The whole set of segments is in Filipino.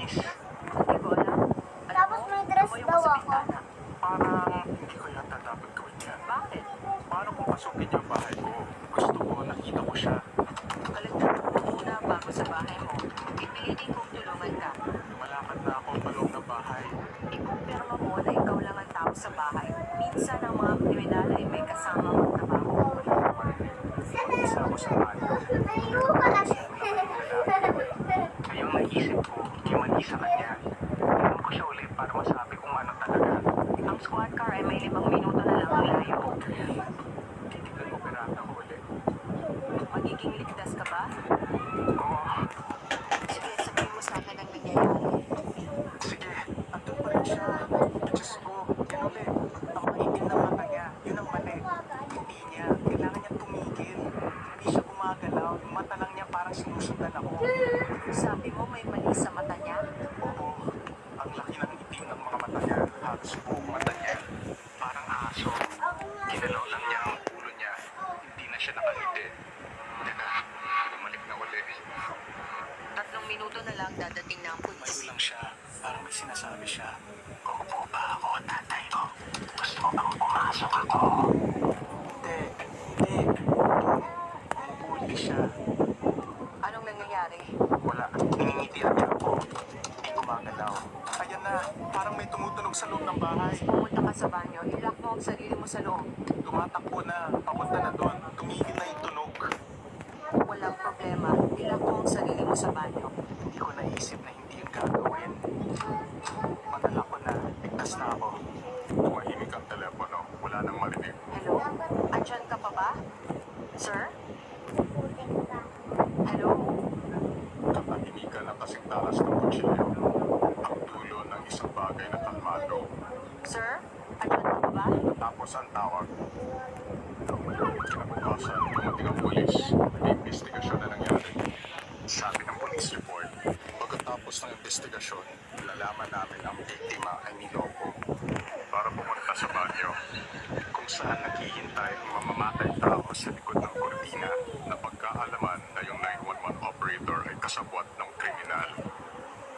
pulis. Hindi ko alam. Alam Tapos mo, may dress tumayo daw ka sa ako. bintana. Parang hindi ko yata dapat gawin yan. Bakit? Paano kung pasukin niya ang bahay ko? Gusto ko, nakita ko siya. Kalagdagan mo muna bago sa bahay mo. Pipilitin kong tulungan ka. Lumalakad na ako paloob ng bahay. Ikumpirma mo na ikaw lang ang tao sa bahay. Minsan ang mga kriminal ay may kasama magtrabaho. Mag-isa ako sa banyo. Ayoko pala siya. Kaya ang naisip ko, yung mali sa kanya. Tingnan ko siya ulit para masabi kung ano talaga. Ang squad car ay may 5 minuto na lang ang layo. Titignan ko pirata ko ulit. Magiging ligtas ka ba? Oo, Sige, sabihin mo sa akin ang nangyayari. sige. Andun pa rin siya. Diyos ko, yan ulit. Nakapaitim ng mata niya. Yun ang mali. Hindi niya. Kailangan niya tumigil. Hindi siya gumagalaw. Yung mata lang niya parang sinusundan ako. Sabi mo may mali sa mata niya? Oo, ang laki ng itim ng mga mata niya. Halos buong mata niya. Parang aso. Ginalaw lang niya ang ulo niya. Hindi na siya nakangiti. Teka, bumalik na uli. 3 minuto na lang dadating na ang Mayo pulis. lang siya. Parang may sinasabi siya. Kukupo ba ako, tatay ko? Gusto mo bang pumasok ako? Hindi, hindi. Pumupuli siya. Anong nangyayari? Wala. Niningitian niya ako. Hindi gumagalaw. Ayan na. Parang may tumutunog sa loob ng bahay. Pumunta ka sa banyo, ilak mo ang sarili mo sa loob. Tumatakbo na. Papunta na doon. Tumigil na yung tunog. Walang problema, ilak mo ang sarili mo sa banyo. Hindi ko naisip na hindi yung gagawin. Madala ko na. Ligtas na ako. Tumahimik ang telepono. Wala nang marinig. Hello? Andyan ka pa ba? Sir? Hello? Katahimikan na kasing talas ng kutsilyo. Ang dulo ng isang bagay na kalmado. Sir? Andyan ka pa ba? Tapos ang tawag. Kinabukasan, dumating ang pulis. May investigasyon na nangyari. Sabi ng police report, pagkatapos ng investigasyon, nalalaman namin ang biktima ay niloko. Para pumunta sa banyo, kung saan naghihintay ang mamamatay tao sa likod ng kurtina na pagkaalaman na yung 911 operator ay kasabwat ng kriminal.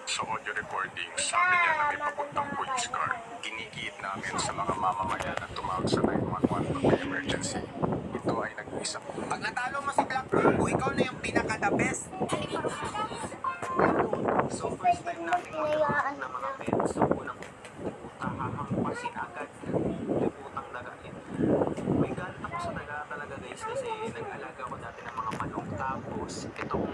Sa audio recording, sabi niya na may papuntang police car. Ginigiit namin sa mga mamamayan na tumawag sa 911 pag may emergency. Ito ay nag-iisang Pag natalo mo si Black Rumbo, ikaw na yung pinaka-the best. So first time natin magkaroon ng mga pets. So unang hahampasin agad. Liputang dagain. May galit ako sa daga talaga guys kasi nag-alaga ko dati ng mga manok. Tapos itong